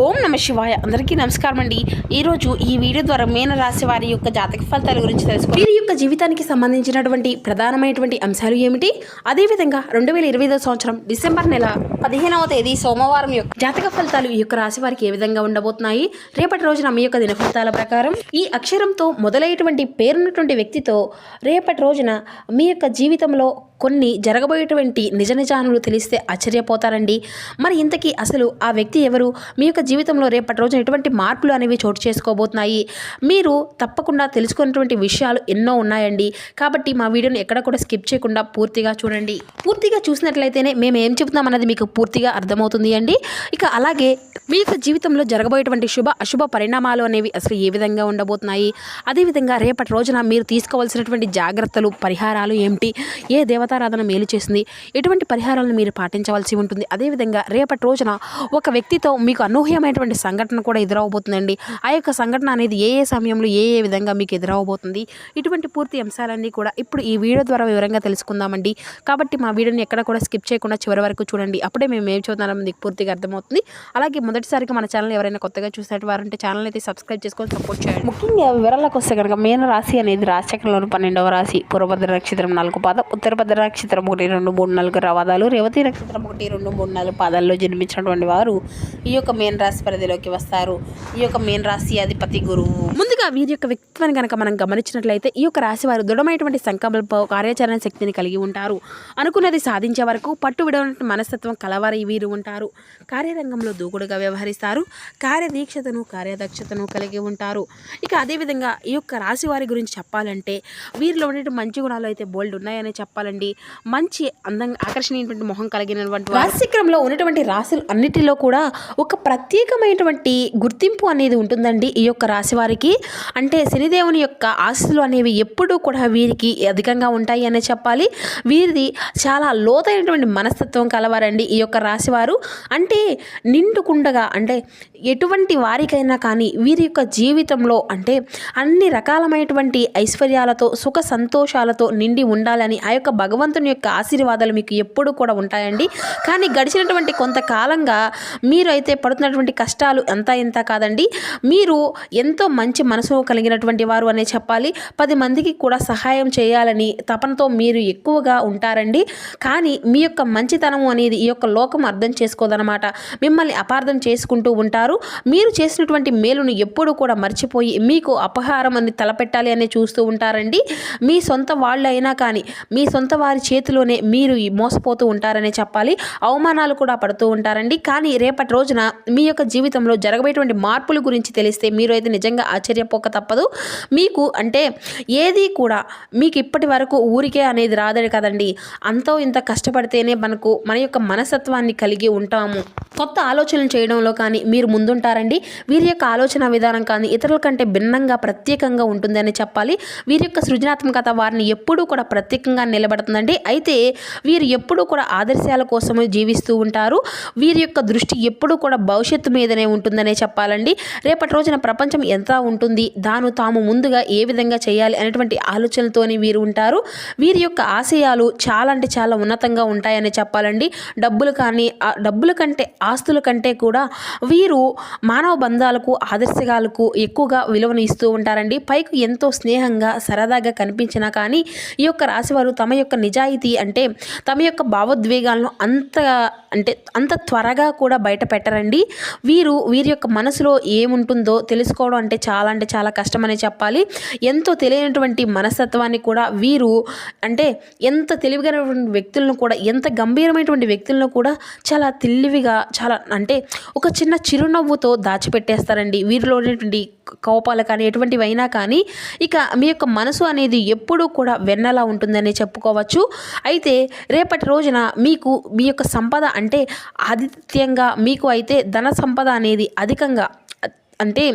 ఓం నమ శివాయ. అందరికీ నమస్కారం అండి. ఈరోజు ఈ వీడియో ద్వారా మీన రాశి వారి యొక్క జాతక ఫలితాల గురించి తెలుసుకోవాలి. వీరి యొక్క జీవితానికి సంబంధించినటువంటి ప్రధానమైనటువంటి అంశాలు ఏమిటి, అదేవిధంగా 2025 సంవత్సరం డిసెంబర్ నెల 15వ తేదీ సోమవారం యొక్క జాతక ఫలితాలు ఈ యొక్క రాశి వారికి ఏ విధంగా ఉండబోతున్నాయి, రేపటి రోజున మీ యొక్క దిన ఫలితాల ప్రకారం ఈ అక్షరంతో మొదలయ్యేటువంటి పేరున్నటువంటి వ్యక్తితో రేపటి రోజున మీ యొక్క జీవితంలో కొన్ని జరగబోయేటువంటి నిజ నిజానులు తెలిస్తే ఆశ్చర్యపోతారండి. మరి ఇంతకీ అసలు ఆ వ్యక్తి ఎవరు, మీ యొక్క జీవితంలో రేపటి రోజున ఎటువంటి మార్పులు అనేవి చోటు చేసుకోబోతున్నాయి, మీరు తప్పకుండా తెలుసుకున్నటువంటి విషయాలు ఎన్నో ఉన్నాయండి. కాబట్టి మా వీడియోని ఎక్కడ కూడా స్కిప్ చేయకుండా పూర్తిగా చూడండి. పూర్తిగా చూసినట్లయితేనే మేము ఏం చెబుతున్నాం అన్నది మీకు పూర్తిగా అర్థమవుతుంది అండి. ఇక అలాగే మీ యొక్క జీవితంలో జరగబోయేటువంటి శుభ అశుభ పరిణామాలు అనేవి అసలు ఏ విధంగా ఉండబోతున్నాయి, అదేవిధంగా రేపటి రోజున మీరు తీసుకోవాల్సినటువంటి జాగ్రత్తలు పరిహారాలు ఏమిటి, ఏ దేవతారాధన మేలు చేస్తుంది, ఎటువంటి పరిహారాలను మీరు పాటించవలసి ఉంటుంది, అదేవిధంగా రేపటి రోజున ఒక వ్యక్తితో మీకు అనూహ్యమైనటువంటి సంఘటన కూడా ఎదురవబోతుందండి. ఆ యొక్క సంఘటన అనేది ఏ ఏ సమయంలో ఏ ఏ విధంగా మీకు ఎదురవబోతుంది, ఇటువంటి పూర్తి అంశాలన్నీ కూడా ఇప్పుడు ఈ వీడియో ద్వారా వివరంగా తెలుసుకుందామండి. కాబట్టి మా వీడియోని ఎక్కడ కూడా స్కిప్ చేయకుండా చివరి వరకు చూడండి. అప్పుడే మేము ఏం చూద్దామో మీకు పూర్తిగా అర్థమవుతుంది. అలాగే మొదటిసారిగా మన ఛానల్ ఎవరైనా కొత్తగా చూసేవారు వారంటే ఛానల్ అయితే సబ్స్క్రైబ్ చేసుకొని సపోర్ట్ చేయండి. ముఖ్యంగా వివరాలకు వస్తే కనుక మీన రాశి అనేది రాశిచక్రంలోని 12వ రాశి. పూర్వభద్ర నక్షత్రం 4 పాదం, ఉత్తరభద్ర నక్షత్రం 1, 2, 3, 4 రవాదాలు, రేవతి నక్షత్రం 1, 2, 3, 4 పాదాల్లో జన్మించినటువంటి వారు ఈ యొక్క మీన రాశి పరిధిలోకి వస్తారు. ఈ యొక్క మీన రాశి అధిపతి గురువు. ముందుగా వీరి యొక్క వ్యక్తిత్వాన్ని కనుక మనం గమనించినట్లయితే ఈ యొక్క రాశి వారు దృఢమైనటువంటి సంకల్ప కార్యాచరణ శక్తిని కలిగి ఉంటారు. అనుకున్నది సాధించే వరకు పట్టు విడవనటువంటి మనస్తత్వం కలవారి వీరు ఉంటారు. కార్యరంగంలో దూకుడుగా వ్యవహరిస్తారు. కార్యదీక్షతను కార్యదక్షతను కలిగి ఉంటారు. ఇక అదేవిధంగా ఈ యొక్క రాశి వారి గురించి చెప్పాలంటే వీరిలో ఉండే మంచి గుణాలు అయితే బోల్డ్ ఉన్నాయని చెప్పాలండి. మంచి అందంగా ఆకర్షణీయటువంటి మొహం కలిగినటువంటి రాశిచక్రంలో ఉన్నటువంటి రాశులు అన్నిటిలో కూడా ఒక ప్రత్యేకమైనటువంటి గుర్తింపు అనేది ఉంటుందండి ఈ యొక్క రాశి వారికి. అంటే శనిదేవుని యొక్క ఆశీస్సులు అనేవి ఎప్పుడూ కూడా వీరికి అధికంగా ఉంటాయి అనే చెప్పాలి. వీరిది చాలా లోతైనటువంటి మనస్తత్వం కలవారండి ఈ యొక్క రాశివారు. అంటే నిండుకుండగా అంటే ఎటువంటి వారికైనా కానీ వీరి యొక్క జీవితంలో అంటే అన్ని రకాలమైనటువంటి ఐశ్వర్యాలతో సుఖ సంతోషాలతో నిండి ఉండాలని ఆ యొక్క భగవంతుని యొక్క ఆశీర్వాదాలు మీకు ఎప్పుడు కూడా ఉంటాయండి. కానీ గడిచినటువంటి కొంతకాలంగా మీరు అయితే పడుతున్నటువంటి కష్టాలు అంతా ఇంత కాదండి. మీరు ఎంతో మంచి మనసు కలిగినటువంటి వారు అనే చెప్పాలి. 10 మందికి కూడా సహాయం చేయాలని తపనతో మీరు ఎక్కువగా ఉంటారండి. కానీ మీ యొక్క మంచితనము అనేది ఈ యొక్క లోకం అర్థం చేసుకోదనమాట. మిమ్మల్ని అపార్థం చేసుకుంటూ ఉంటారు. మీరు చేసినటువంటి మేలును ఎప్పుడు కూడా మర్చిపోయి మీకు అపహారం అని తలపెట్టాలి అని చూస్తూ ఉంటారండి. మీ సొంత వాళ్ళు అయినా కానీ మీ సొంత వారి చేతిలోనే మీరు మోసపోతూ ఉంటారనే చెప్పాలి. అవమానాలు కూడా పడుతూ ఉంటారండి. కానీ రేపటి రోజున మీ యొక్క జీవితంలో జరగబోయేటువంటి మార్పుల గురించి తెలిస్తే మీరు అయితే నిజంగా ఆశ్చర్యపోక తప్పదు. మీకు అంటే ఏది కూడా మీకు ఇప్పటి వరకు ఊరికే అనేది రాదని కదండి. అంతో ఇంత కష్టపడితేనే మన యొక్క మనస్తత్వాన్ని కలిగి ఉంటాము. కొత్త ఆలోచనలు చేయడంలో కానీ మీరు ముందుంటారండి. వీరి యొక్క ఆలోచన విధానం కానీ ఇతరుల కంటే భిన్నంగా ప్రత్యేకంగా ఉంటుందని చెప్పాలి. వీరి యొక్క సృజనాత్మకత వారిని ఎప్పుడూ కూడా ప్రత్యేకంగా నిలబడుతుందండి. అయితే వీరు ఎప్పుడూ కూడా ఆదర్శాల కోసమే జీవిస్తూ ఉంటారు. వీరి యొక్క దృష్టి ఎప్పుడూ కూడా భవిష్యత్తు మీదనే ఉంటుందనే చెప్పాలండి. రేపటి రోజున ప్రపంచం ఎంత ఉంటుంది, తాము ముందుగా ఏ విధంగా చేయాలి అనేటువంటి ఆలోచనలతోనే వీరు ఉంటారు. వీరి యొక్క ఆశయాలు చాలా అంటే చాలా ఉన్నతంగా ఉంటాయని చెప్పాలండి. డబ్బుల కంటే ఆస్తుల కంటే కూడా వీరు మానవ బంధాలకు ఆదర్శకాలకు ఎక్కువగా విలువను ఇస్తూ ఉంటారండి. పైకి ఎంతో స్నేహంగా సరదాగా కనిపించినా కానీ ఈ యొక్క రాశివారు తమ యొక్క నిజాయితీ అంటే తమ యొక్క భావోద్వేగాలను అంత త్వరగా కూడా బయట పెట్టరండి. వీరి యొక్క మనసులో ఏముంటుందో తెలుసుకోవడం అంటే చాలా కష్టమని చెప్పాలి. ఎంతో తెలియనటువంటి మనస్తత్వాన్ని కూడా వీరు అంటే ఎంత తెలివిగలటువంటి వ్యక్తులను కూడా ఎంత గంభీరమైనటువంటి వ్యక్తులను కూడా చాలా తెలివిగా చాలా అంటే ఒక చిన్న చిరునవ్వుతో దాచిపెట్టేస్తారండి. వీరిలో ఉన్నటువంటి కోపాలు కానీ ఎటువంటివైనా కానీ ఇక మీ యొక్క మనసు అనేది ఎప్పుడూ కూడా వెన్నలా ఉంటుందని చెప్పుకోవచ్చు. అయితే రేపటి రోజున మీకు మీ యొక్క సంపద అంటే ఆదిత్యంగా మీకు అయితే ధన సంపద అనేది అంటే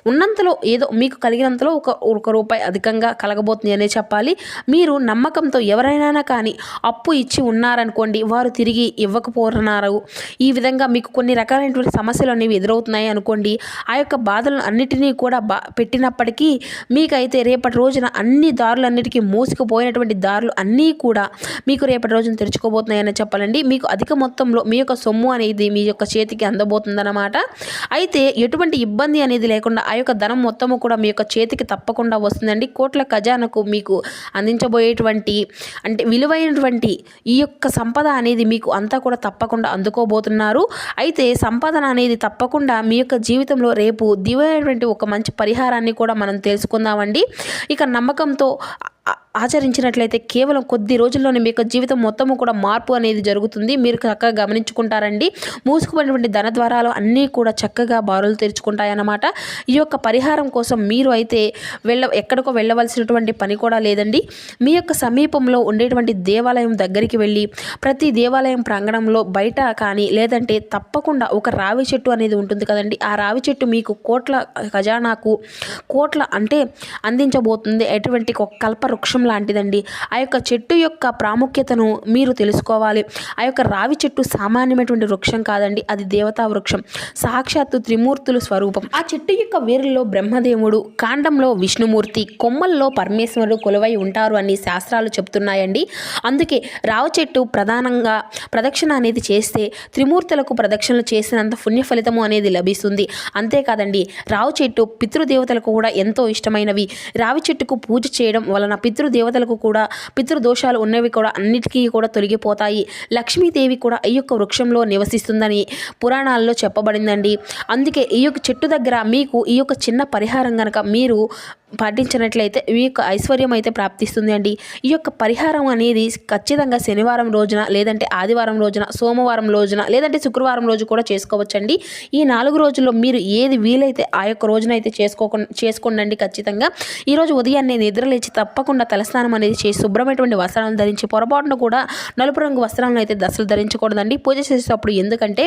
ఉన్నంతలో ఏదో మీకు కలిగినంతలో ఒక రూపాయి అధికంగా కలగబోతుంది అనే చెప్పాలి. మీరు నమ్మకంతో ఎవరైనా కానీ అప్పు ఇచ్చి ఉన్నారనుకోండి, వారు తిరిగి ఇవ్వకపోతున్నారు, ఈ విధంగా మీకు కొన్ని రకాలైనటువంటి సమస్యలు అనేవి ఎదురవుతున్నాయి అనుకోండి, ఆ యొక్క బాధలను అన్నిటినీ కూడా పెట్టినప్పటికీ మీకైతే రేపటి రోజున అన్ని దారులన్నిటికీ మూసుకుపోయినటువంటి దారులు అన్నీ కూడా మీకు రేపటి రోజున తెరుచుకోబోతున్నాయని చెప్పాలండి. మీకు అధిక మొత్తంలో మీ యొక్క సొమ్ము అనేది మీ యొక్క చేతికి అందబోతుందన్నమాట. అయితే ఎటువంటి ఇబ్బంది అనేది లేకుండా ఆ యొక్క ధనం మొత్తము కూడా మీ యొక్క చేతికి తప్పకుండా వస్తుందండి. కోట్ల ఖజానాకు మీకు అందించబోయేటువంటి అంటే విలువైనటువంటి ఈ యొక్క సంపద అనేది మీకు అంతా కూడా తప్పకుండా అందుకోబోతున్నారు. అయితే సంపాదన అనేది తప్పకుండా మీ యొక్క జీవితంలో రేపు దివ్యమైనటువంటి ఒక మంచి పరిహారాన్ని కూడా మనం తెలుసుకుందామండి. ఇక నమ్మకంతో ఆచరించినట్లయితే కేవలం కొద్ది రోజుల్లోనే మీ యొక్క జీవితం మొత్తము కూడా మార్పు అనేది జరుగుతుంది. మీరు చక్కగా గమనించుకుంటారండి. మూసుకుపోయినటువంటి ధన ద్వారాలు అన్నీ కూడా చక్కగా బారులు తెరుచుకుంటాయన్నమాట. ఈ యొక్క పరిహారం కోసం మీరు అయితే ఎక్కడికో వెళ్ళవలసినటువంటి పని కూడా లేదండి. మీ యొక్క సమీపంలో ఉండేటువంటి దేవాలయం దగ్గరికి వెళ్ళి ప్రతి దేవాలయం ప్రాంగణంలో బయట కానీ లేదంటే తప్పకుండా ఒక రావి చెట్టు అనేది ఉంటుంది కదండి, ఆ రావి చెట్టు మీకు కోట్ల ఖజానాకు కోట్ల అంటే అందించబోతుంది. ఎటువంటి ఒక కల్ప వృక్షం లాంటిదండి. ఆ యొక్క చెట్టు యొక్క ప్రాముఖ్యతను మీరు తెలుసుకోవాలి. ఆ యొక్క రావి చెట్టు సామాన్యమైనటువంటి వృక్షం కాదండి, అది దేవతా వృక్షం, సాక్షాత్తు త్రిమూర్తుల స్వరూపం. ఆ చెట్టు యొక్క వేరులో బ్రహ్మదేవుడు, కాండంలో విష్ణుమూర్తి, కొమ్మల్లో పరమేశ్వరుడు కొలువై ఉంటారు అని శాస్త్రాలు చెప్తున్నాయండి. అందుకే రావి చెట్టు ప్రధానంగా ప్రదక్షిణ అనేది చేస్తే త్రిమూర్తులకు ప్రదక్షిణలు చేసినంత పుణ్య ఫలితము అనేది లభిస్తుంది. అంతేకాదండి, రావి చెట్టు పితృదేవతలకు కూడా ఎంతో ఇష్టమైనవి. రావి చెట్టుకు పూజ చేయడం వలన పితృదేవతలకు కూడా పితృదోషాలు ఉన్నవి కూడా అన్నిటికీ కూడా తొలగిపోతాయి. లక్ష్మీదేవి కూడా ఈ యొక్క వృక్షంలో నివసిస్తుందని పురాణాల్లో చెప్పబడిందండి. అందుకే ఈ యొక్క చెట్టు దగ్గర మీకు ఈ యొక్క చిన్న పరిహారం కనుక మీరు పాటించినట్లయితే ఈ యొక్క ఐశ్వర్యం అయితే ప్రాప్తిస్తుంది అండి. ఈ యొక్క పరిహారం అనేది ఖచ్చితంగా శనివారం రోజున లేదంటే ఆదివారం రోజున, సోమవారం రోజున లేదంటే శుక్రవారం రోజు కూడా చేసుకోవచ్చండి. ఈ 4 రోజుల్లో మీరు ఏది వీలైతే ఆ యొక్క రోజున అయితే చేసుకోండి. ఖచ్చితంగా ఈరోజు ఉదయాన్నే నిద్రలేచి తప్పకుండా తలస్నానం అనేది చేసి శుభ్రమైనటువంటి వస్త్రాలను ధరించి పొరపాటున కూడా నలుపు రంగు వస్త్రాలను అయితే అసలు ధరించకూడదండి పూజ చేసేటప్పుడు. ఎందుకంటే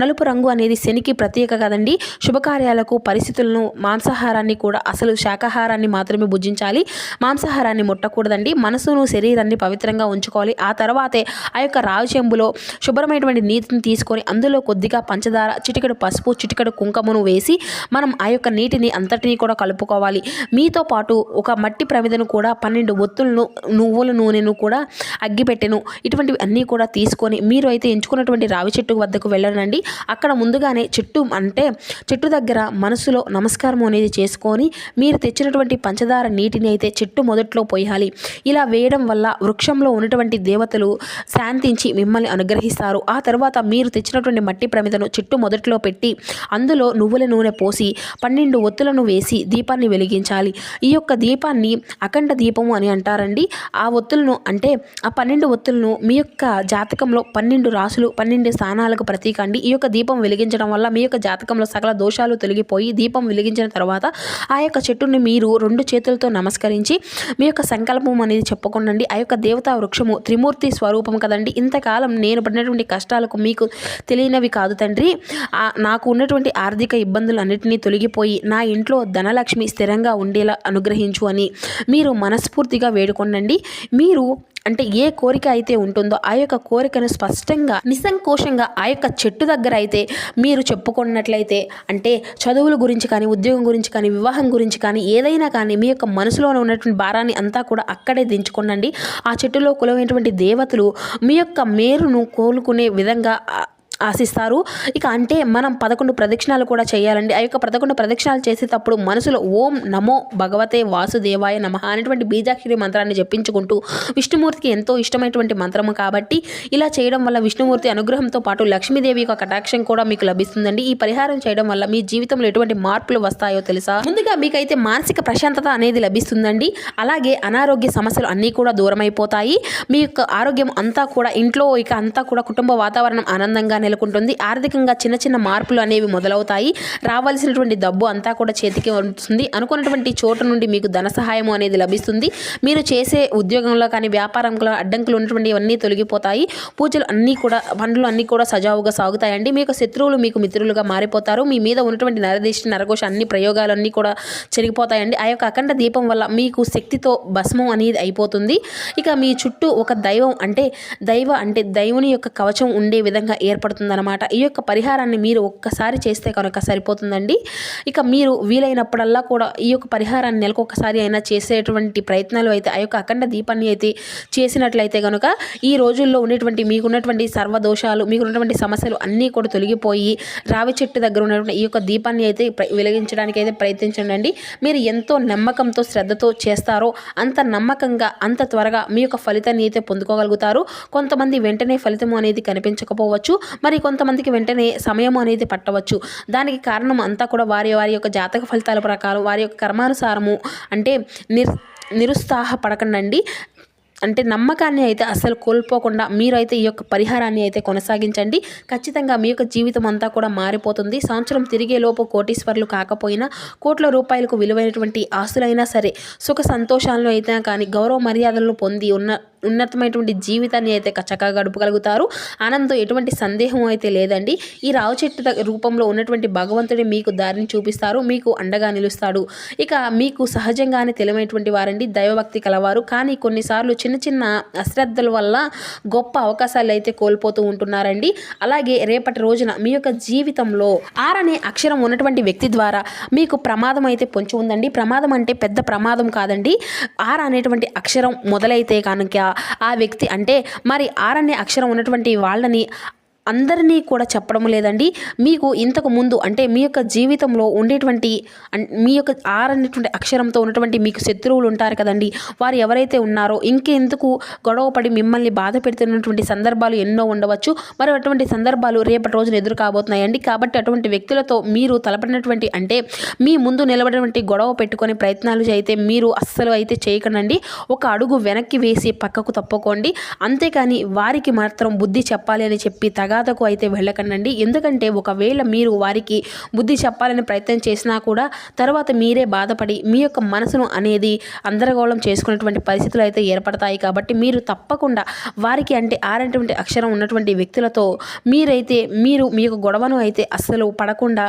నలుపు రంగు అనేది శనికి ప్రత్యేక కదండి. శుభకార్యాలకు పరిస్థితులను మాంసాహారాన్ని కూడా అసలు శాకాహారాన్ని మాత్రమే భుజించాలి, మాంసాహారాన్ని ముట్టకూడదండి. మనసును శరీరాన్ని పవిత్రంగా ఉంచుకోవాలి. ఆ తర్వాతే ఆ యొక్క రావి చెంబులో శుభ్రమైనటువంటి నీటిని తీసుకొని అందులో కొద్దిగా పంచదార, చిటికెడు పసుపు, చిటికెడు కుంకుమను వేసి మనం ఆ యొక్క నీటిని అంతటినీ కూడా కలుపుకోవాలి. మీతో పాటు ఒక మట్టి ప్రమిదను కూడా 12 ఒత్తులను, నువ్వుల నూనెను కూడా అగ్గిపెట్టెను ఇటువంటివి అన్నీ కూడా తీసుకొని మీరు అయితే ఎంచుకున్నటువంటి రావి చెట్టు వద్దకు వెళ్ళనండి. అక్కడ ముందుగానే చెట్టు దగ్గర మనసులో నమస్కారం అనేది చేసుకొని మీరు తెచ్చినటువంటి పంచదార నీటిని అయితే చెట్టు మొదట్లో పోయాలి. ఇలా వేయడం వల్ల వృక్షంలో ఉన్నటువంటి దేవతలు శాంతించి మిమ్మల్ని అనుగ్రహిస్తారు. ఆ తర్వాత మీరు తెచ్చినటువంటి మట్టి ప్రమిదను చెట్టు మొదట్లో పెట్టి అందులో నువ్వుల నూనె పోసి 12 ఒత్తులను వేసి దీపాన్ని వెలిగించాలి. ఈ యొక్క దీపాన్ని అఖండ దీపము అని అంటారండి. ఆ ఒత్తులను అంటే ఆ 12 ఒత్తులను మీ యొక్క జాతకంలో 12 రాసులు 12 స్థానాలకు ప్రతీక అండి. ఈ యొక్క దీపం వెలిగించడం వల్ల మీ యొక్క జాతకంలో సకల దోషాలు తొలగిపోయి దీపం వెలిగించిన తర్వాత ఆ యొక్క చెట్టుని మీరు 2 చేతులతో నమస్కరించి మీ యొక్క సంకల్పం అనేది చెప్పుకోండి. ఆ యొక్క దేవతా వృక్షము త్రిమూర్తి స్వరూపం కదండి. ఇంతకాలం నేను పడినటువంటి కష్టాలకు మీకు తెలియనివి కాదు తండ్రి. నాకు ఉన్నటువంటి ఆర్థిక ఇబ్బందులు అన్నిటినీ తొలగిపోయి నా ఇంట్లో ధనలక్ష్మి స్థిరంగా ఉండేలా అనుగ్రహించు అని మీరు మనస్ఫూర్తిగా వేడుకోండి. మీరు అంటే ఏ కోరిక అయితే ఉంటుందో ఆ యొక్క కోరికను స్పష్టంగా నిస్సంకోచంగా ఆ యొక్క చెట్టు దగ్గర అయితే మీరు చెప్పుకున్నట్లయితే అంటే చదువుల గురించి కానీ, ఉద్యోగం గురించి కానీ, వివాహం గురించి కానీ ఏదైనా కానీ మీ యొక్క మనసులో ఉన్నటువంటి భారాన్ని అంతా కూడా అక్కడే దించుకోండి. ఆ చెట్టులో కొలువైనటువంటి దేవతలు మీ యొక్క మేరును కోలుకునే విధంగా ఆశిస్తారు. ఇక అంటే మనం 11 ప్రదక్షిణాలు కూడా చేయాలండి. ఆ యొక్క 11 ప్రదక్షిణాలు చేసేటప్పుడు మనసులో ఓం నమో భగవతే వాసుదేవాయ నమః అనేటువంటి బీజాక్షరి మంత్రాన్ని జపించుకుంటూ, విష్ణుమూర్తికి ఎంతో ఇష్టమైనటువంటి మంత్రము కాబట్టి ఇలా చేయడం వల్ల విష్ణుమూర్తి అనుగ్రహంతో పాటు లక్ష్మీదేవి యొక్క కటాక్షం కూడా మీకు లభిస్తుందండి. ఈ పరిహారం చేయడం వల్ల మీ జీవితంలో ఎటువంటి మార్పులు వస్తాయో తెలుసా? ముందుగా మీకైతే మానసిక ప్రశాంతత అనేది లభిస్తుందండి. అలాగే అనారోగ్య సమస్యలు అన్నీ కూడా దూరం అయిపోతాయి. మీ యొక్క ఆరోగ్యం అంతా కూడా ఇంట్లో ఇక అంతా కూడా కుటుంబ వాతావరణం ఆనందంగానే నెలకొంటుంది. ఆర్థికంగా చిన్న చిన్న మార్పులు అనేవి మొదలవుతాయి. రావాల్సినటువంటి డబ్బు అంతా కూడా చేతికి వస్తుంది. అనుకున్నటువంటి చోట నుండి మీకు ధన సహాయం అనేది లభిస్తుంది. మీరు చేసే ఉద్యోగంలో కానీ వ్యాపారంలో అడ్డంకులు ఉన్నటువంటి ఇవన్నీ తొలగిపోతాయి. పూజలు అన్నీ కూడా పనులు అన్నీ కూడా సజావుగా సాగుతాయండి. మీకు శత్రువులు మీకు మిత్రులుగా మారిపోతారు. మీ మీద ఉన్నటువంటి నరదిష్టి నరఘోష అన్ని ప్రయోగాలన్నీ కూడా చెరిగిపోతాయండి. ఆ యొక్క అఖండ దీపం వల్ల మీకు శక్తితో భస్మం అనేది అయిపోతుంది. ఇక మీ చుట్టూ ఒక దైవం అంటే దైవుని యొక్క కవచం ఉండే విధంగా ఏర్పడుతుందన్నమాట. ఈ యొక్క పరిహారాన్ని మీరు ఒక్కసారి చేస్తే కనుక సరిపోతుందండి. ఇక మీరు వీలైనప్పుడల్లా కూడా ఈ యొక్క పరిహారాన్ని నెలకు ఒకసారి అయినా చేసేటువంటి ప్రయత్నాలు అయితే ఆ యొక్క అఖండ దీపాన్ని అయితే చేసినట్లయితే కనుక ఈ రోజుల్లో ఉండేటువంటి మీకున్నటువంటి సర్వదోషాలు మీకున్నటువంటి సమస్యలు అన్నీ కూడా తొలగిపోయి రావి చెట్టు దగ్గర ఉన్నటువంటి ఈ యొక్క దీపాన్ని అయితే వెలిగించడానికి అయితే ప్రయత్నించండి. మీరు ఎంతో నమ్మకంతో శ్రద్ధతో చేస్తారో అంత నమ్మకంగా అంత త్వరగా మీ యొక్క ఫలితాన్ని అయితే పొందుకోగలుగుతారు. కొంతమంది వెంటనే ఫలితం అనేది కనిపించకపోవచ్చు, మరి కొంతమందికి వెంటనే సమయం అనేది పట్టవచ్చు. దానికి కారణం అంతా కూడా వారి యొక్క జాతక ఫలితాల ప్రకారం వారి యొక్క కర్మానుసారము అంటే నిరుత్సాహపడకండి. అంటే నమ్మకాన్ని అయితే అస్సలు కోల్పోకుండా మీరైతే ఈ యొక్క పరిహారాన్ని అయితే కొనసాగించండి. ఖచ్చితంగా మీ యొక్క జీవితం అంతా కూడా మారిపోతుంది. సంవత్సరం తిరిగేలోపు కోటీశ్వర్లు కాకపోయినా కోట్ల రూపాయలకు విలువైనటువంటి ఆస్తులైనా సరే సుఖ సంతోషాలను అయితే కానీ గౌరవ మర్యాదలను పొంది ఉన్నతమైనటువంటి జీవితాన్ని అయితే చక్కగా గడపగలుగుతారు. ఆనందంతో ఎటువంటి సందేహం అయితే లేదండి. ఈ రావు చెట్టు రూపంలో ఉన్నటువంటి భగవంతుడే మీకు దారిని చూపిస్తారు, మీకు అండగా నిలుస్తాడు. ఇక మీకు సహజంగానే తెలియనటువంటి వారండి, దైవభక్తి కలవారు. కానీ కొన్నిసార్లు చిన్న చిన్న అశ్రద్ధల వల్ల గొప్ప అవకాశాలు అయితే కోల్పోతూ ఉంటున్నారండి. అలాగే రేపటి రోజున మీ యొక్క జీవితంలో ఆర్ అనే అక్షరం ఉన్నటువంటి వ్యక్తి ద్వారా మీకు ప్రమాదం అయితే పొంచి ఉందండి. ప్రమాదం అంటే పెద్ద ప్రమాదం కాదండి. ఆర్ అనేటువంటి అక్షరం మొదలైతే కనుక ఆ వ్యక్తి అంటే మరి ఆర్ అనే అక్షరం ఉన్నటువంటి వాళ్ళని అందరినీ కూడా చెప్పడం లేదండి. మీకు ఇంతకు ముందు అంటే మీ యొక్క జీవితంలో ఉండేటువంటి మీ యొక్క ఆర్ అనేటువంటి అక్షరంతో ఉన్నటువంటి మీకు శత్రువులు ఉంటారు కదండి, వారు ఎవరైతే ఉన్నారో ఇంకెందుకు గొడవపడి మిమ్మల్ని బాధ పెడుతున్నటువంటి సందర్భాలు ఎన్నో ఉండవచ్చు. మరి అటువంటి సందర్భాలు రేపటి రోజున ఎదురు కాబోతున్నాయండి. కాబట్టి అటువంటి వ్యక్తులతో మీరు తలపడినటువంటి అంటే మీ ముందు నిలబడినటువంటి గొడవ పెట్టుకునే ప్రయత్నాలు అయితే మీరు అస్సలు అయితే చేయకండి. ఒక అడుగు వెనక్కి వేసి పక్కకు తప్పుకోండి. అంతేకాని వారికి మాత్రం బుద్ధి చెప్పాలి అని చెప్పి తగాదకు అయితే వెళ్ళకండి. ఎందుకంటే ఒకవేళ మీరు వారికి బుద్ధి చెప్పాలని ప్రయత్నం చేసినా కూడా తర్వాత మీరే బాధపడి మీ యొక్క మనసును అనేది అందరగోళం చేసుకునేటువంటి పరిస్థితులు అయితే ఏర్పడతాయి. కాబట్టి మీరు తప్పకుండా వారికి అంటే ఆరంటువంటి అక్షరం ఉన్నటువంటి వ్యక్తులతో మీరు మీ యొక్క గొడవను అయితే అస్సలు పడకుండా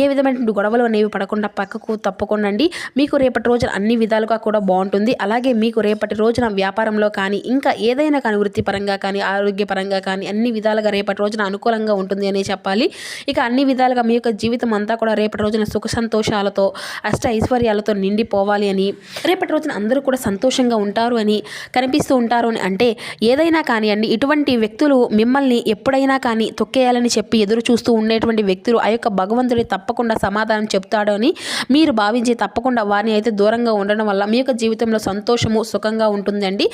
ఏ విధమైనటువంటి గొడవలు అనేవి పడకుండా పక్కకు తప్పకుండా మీకు రేపటి రోజున అన్ని విధాలుగా కూడా బాగుంటుంది. అలాగే మీకు రేపటి రోజున వ్యాపారంలో కానీ ఇంకా ఏదైనా కానీ వృత్తిపరంగా కానీ ఆరోగ్యపరంగా కానీ అన్ని విధాలుగా రేపటి రోజున అనుకూలంగా ఉంటుంది అని చెప్పాలి. ఇక అన్ని విధాలుగా మీ యొక్క జీవితం అంతా కూడా రేపటి రోజున సుఖ సంతోషాలతో అష్ట ఐశ్వర్యాలతో నిండిపోవాలి అని, రేపటి రోజున అందరూ కూడా సంతోషంగా ఉంటారు అని కనిపిస్తూ ఉంటారు అని అంటే ఏదైనా కానివ్వండి, ఇటువంటి వ్యక్తులు మిమ్మల్ని ఎప్పుడైనా కానీ తొక్కేయాలని చెప్పి ఎదురు చూస్తూ ఉండేటువంటి వ్యక్తులు ఆ యొక్క భగవంతుడి తప్పకుండా సమాధానం చెప్తాడు అని మీరు భావించి తప్పకుండా వారిని అయితే దూరంగా ఉండడం వల్ల మీ యొక్క జీవితంలో సంతోషము సుఖంగా ఉంటుందండి.